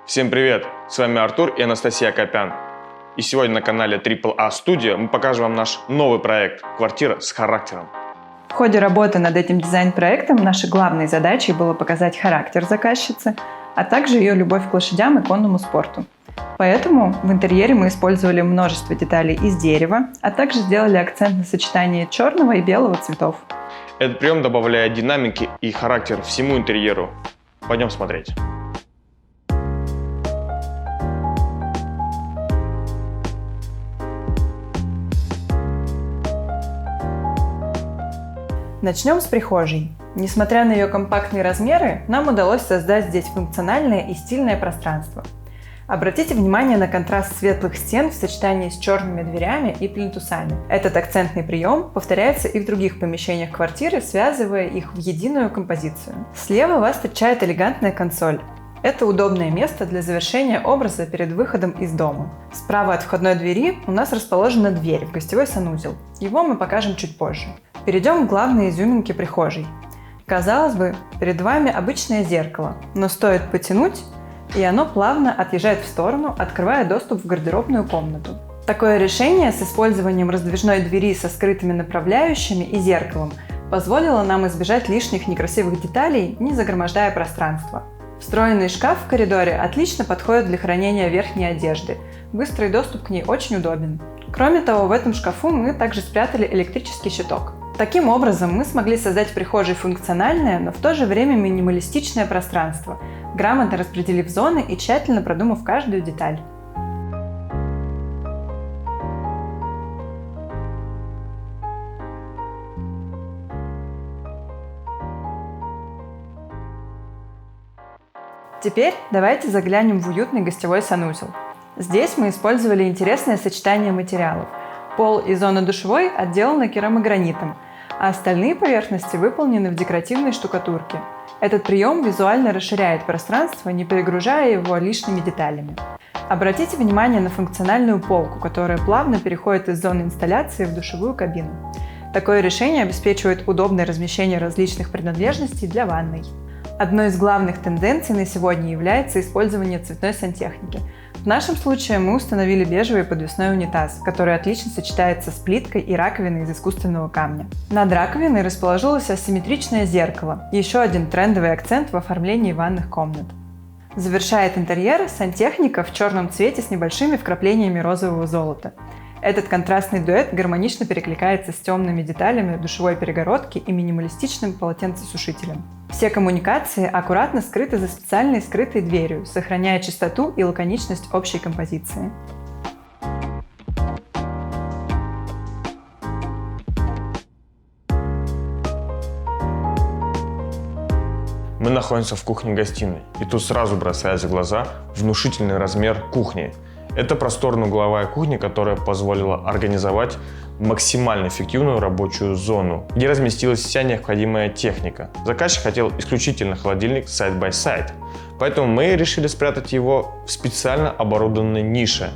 Всем привет! С вами Артур и Анастасия Копян. И сегодня на канале AAA Studio мы покажем вам наш новый проект «Квартира с характером». В ходе работы над этим дизайн-проектом нашей главной задачей было показать характер заказчицы, а также ее любовь к лошадям и конному спорту. Поэтому в интерьере мы использовали множество деталей из дерева, а также сделали акцент на сочетании черного и белого цветов. Этот прием добавляет динамики и характер всему интерьеру. Пойдем смотреть. Начнем с прихожей. Несмотря на ее компактные размеры, нам удалось создать здесь функциональное и стильное пространство. Обратите внимание на контраст светлых стен в сочетании с черными дверями и плинтусами. Этот акцентный прием повторяется и в других помещениях квартиры, связывая их в единую композицию. Слева вас встречает элегантная консоль. Это удобное место для завершения образа перед выходом из дома. Справа от входной двери у нас расположена дверь в гостевой санузел. Его мы покажем чуть позже. Перейдем к главной изюминке прихожей. Казалось бы, перед вами обычное зеркало, но стоит потянуть, и оно плавно отъезжает в сторону, открывая доступ в гардеробную комнату. Такое решение с использованием раздвижной двери со скрытыми направляющими и зеркалом позволило нам избежать лишних некрасивых деталей, не загромождая пространство. Встроенный шкаф в коридоре отлично подходит для хранения верхней одежды. Быстрый доступ к ней очень удобен. Кроме того, в этом шкафу мы также спрятали электрический щиток. Таким образом, мы смогли создать в прихожей функциональное, но в то же время минималистичное пространство, грамотно распределив зоны и тщательно продумав каждую деталь. Теперь давайте заглянем в уютный гостевой санузел. Здесь мы использовали интересное сочетание материалов. Пол и зона душевой отделаны керамогранитом, а остальные поверхности выполнены в декоративной штукатурке. Этот прием визуально расширяет пространство, не перегружая его лишними деталями. Обратите внимание на функциональную полку, которая плавно переходит из зоны инсталляции в душевую кабину. Такое решение обеспечивает удобное размещение различных принадлежностей для ванной. Одной из главных тенденций на сегодня является использование цветной сантехники. В нашем случае мы установили бежевый подвесной унитаз, который отлично сочетается с плиткой и раковиной из искусственного камня. Над раковиной расположилось асимметричное зеркало, еще один трендовый акцент в оформлении ванных комнат. Завершает интерьер сантехника в черном цвете с небольшими вкраплениями розового золота. Этот контрастный дуэт гармонично перекликается с темными деталями душевой перегородки и минималистичным полотенцесушителем. Все коммуникации аккуратно скрыты за специальной скрытой дверью, сохраняя чистоту и лаконичность общей композиции. Мы находимся в кухне-гостиной, и тут сразу бросается в глаза внушительный размер кухни. Это просторная угловая кухня, которая позволила организовать максимально эффективную рабочую зону, где разместилась вся необходимая техника. Заказчик хотел исключительно холодильник side-by-side, поэтому мы решили спрятать его в специально оборудованной нише.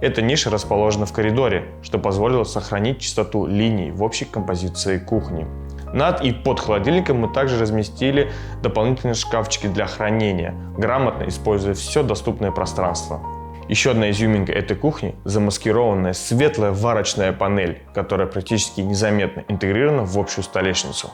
Эта ниша расположена в коридоре, что позволило сохранить чистоту линий в общей композиции кухни. Над и под холодильником мы также разместили дополнительные шкафчики для хранения, грамотно используя все доступное пространство. Еще одна изюминка этой кухни – замаскированная светлая варочная панель, которая практически незаметно интегрирована в общую столешницу.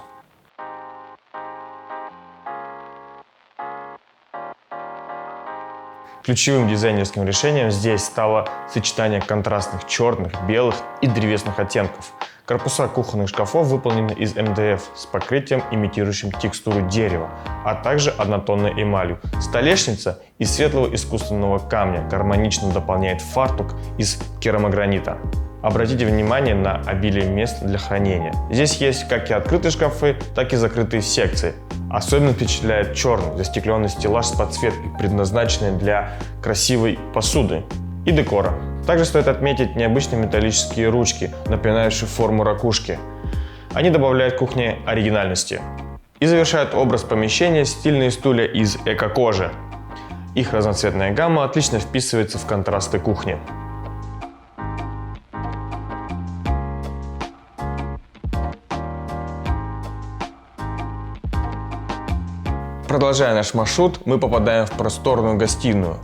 Ключевым дизайнерским решением здесь стало сочетание контрастных черных, белых и древесных оттенков. Корпуса кухонных шкафов выполнены из МДФ с покрытием, имитирующим текстуру дерева, а также однотонной эмалью. Столешница из светлого искусственного камня гармонично дополняет фартук из керамогранита. Обратите внимание на обилие мест для хранения. Здесь есть как и открытые шкафы, так и закрытые секции. Особенно впечатляет черный застекленный стеллаж с подсветкой, предназначенный для красивой посуды и декора. Также стоит отметить необычные металлические ручки, напоминающие форму ракушки. Они добавляют кухне оригинальности. И завершают образ помещения стильные стулья из эко-кожи. Их разноцветная гамма отлично вписывается в контрасты кухни. Продолжая наш маршрут, мы попадаем в просторную гостиную.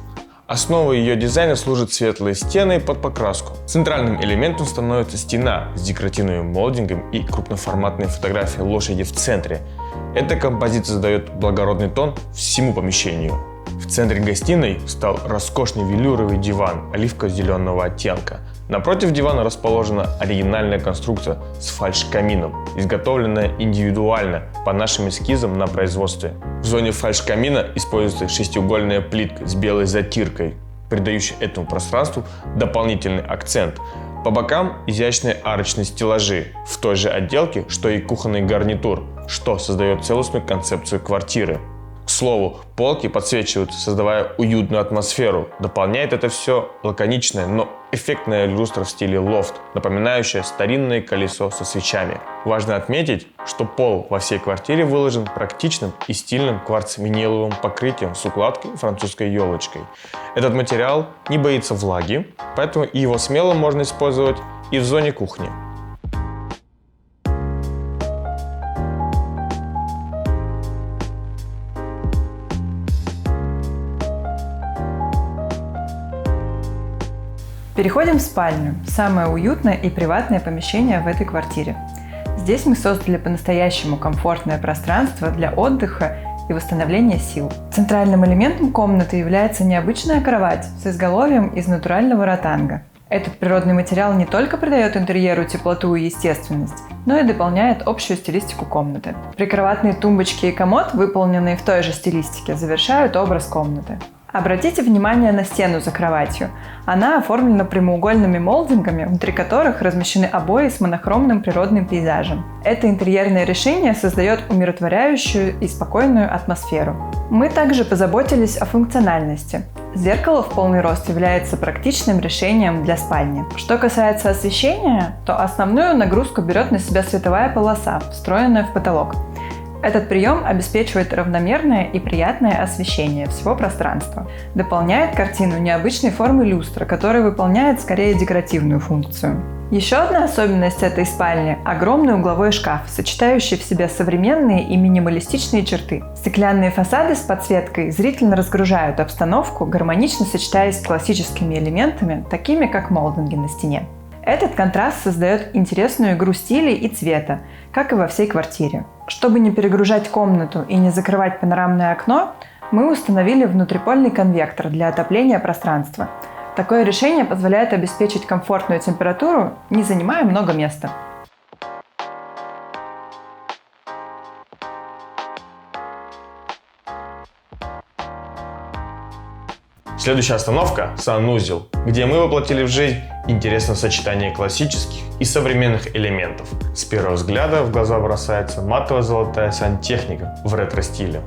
Основой ее дизайна служат светлые стены под покраску. Центральным элементом становится стена с декоративным молдингом и крупноформатной фотографией лошади в центре. Эта композиция задает благородный тон всему помещению. В центре гостиной стал роскошный велюровый диван оливково-зеленого оттенка. Напротив дивана расположена оригинальная конструкция с фальш-камином, изготовленная индивидуально по нашим эскизам на производстве. В зоне фальш-камина используется шестиугольная плитка с белой затиркой, придающая этому пространству дополнительный акцент. По бокам изящные арочные стеллажи в той же отделке, что и кухонный гарнитур, что создает целостную концепцию квартиры. К слову, полки подсвечивают, создавая уютную атмосферу. Дополняет это все лаконичная, но эффектная люстра в стиле лофт, напоминающая старинное колесо со свечами. Важно отметить, что пол во всей квартире выложен практичным и стильным кварц-виниловым покрытием с укладкой французской елочкой. Этот материал не боится влаги, поэтому его смело можно использовать и в зоне кухни. Переходим в спальню, самое уютное и приватное помещение в этой квартире. Здесь мы создали по-настоящему комфортное пространство для отдыха и восстановления сил. Центральным элементом комнаты является необычная кровать с изголовьем из натурального ротанга. Этот природный материал не только придает интерьеру теплоту и естественность, но и дополняет общую стилистику комнаты. Прикроватные тумбочки и комод, выполненные в той же стилистике, завершают образ комнаты. Обратите внимание на стену за кроватью. Она оформлена прямоугольными молдингами, внутри которых размещены обои с монохромным природным пейзажем. Это интерьерное решение создает умиротворяющую и спокойную атмосферу. Мы также позаботились о функциональности. Зеркало в полный рост является практичным решением для спальни. Что касается освещения, то основную нагрузку берет на себя световая полоса, встроенная в потолок. Этот прием обеспечивает равномерное и приятное освещение всего пространства. Дополняет картину необычной формы люстра, которая выполняет скорее декоративную функцию. Еще одна особенность этой спальни – огромный угловой шкаф, сочетающий в себе современные и минималистичные черты. Стеклянные фасады с подсветкой зрительно разгружают обстановку, гармонично сочетаясь с классическими элементами, такими как молдинги на стене. Этот контраст создает интересную игру стилей и цвета, как и во всей квартире. Чтобы не перегружать комнату и не закрывать панорамное окно, мы установили внутрипольный конвектор для отопления пространства. Такое решение позволяет обеспечить комфортную температуру, не занимая много места. Следующая остановка – санузел, где мы воплотили в жизнь интересное сочетание классических и современных элементов. С первого взгляда в глаза бросается матово-золотая сантехника в ретро-стиле.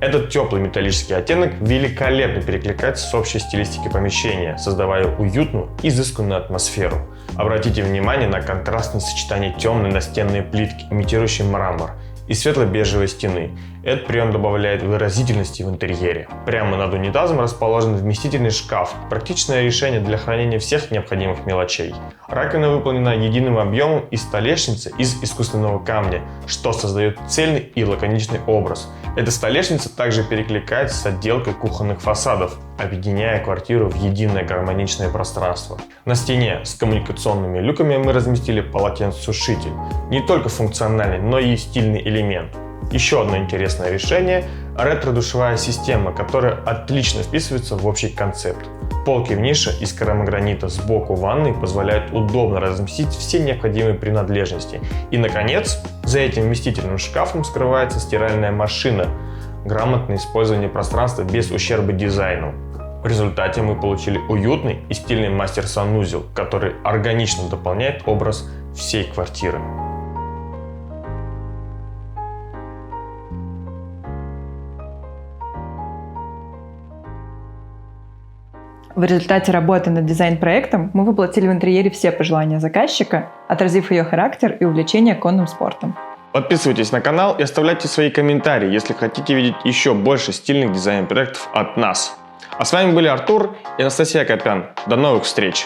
Этот теплый металлический оттенок великолепно перекликается с общей стилистикой помещения, создавая уютную, изысканную атмосферу. Обратите внимание на контрастное сочетание темной настенной плитки, имитирующей мрамор, и светло-бежевой стены. Этот прием добавляет выразительности в интерьере. Прямо над унитазом расположен вместительный шкаф, практичное решение для хранения всех необходимых мелочей. Раковина выполнена единым объемом из столешницы из искусственного камня, что создает цельный и лаконичный образ. Эта столешница также перекликается с отделкой кухонных фасадов, объединяя квартиру в единое гармоничное пространство. На стене с коммуникационными люками мы разместили полотенцесушитель. Не только функциональный, но и стильный элемент. Еще одно интересное решение – ретро-душевая система, которая отлично вписывается в общий концепт. Полки в нише из керамогранита сбоку ванной позволяют удобно разместить все необходимые принадлежности. И, наконец, за этим вместительным шкафом скрывается стиральная машина. Грамотное использование пространства без ущерба дизайну. В результате мы получили уютный и стильный мастер-санузел, который органично дополняет образ всей квартиры. В результате работы над дизайн-проектом мы воплотили в интерьере все пожелания заказчика, отразив ее характер и увлечение конным спортом. Подписывайтесь на канал и оставляйте свои комментарии, если хотите видеть еще больше стильных дизайн-проектов от нас. А с вами были Артур и Анастасия Копян. До новых встреч!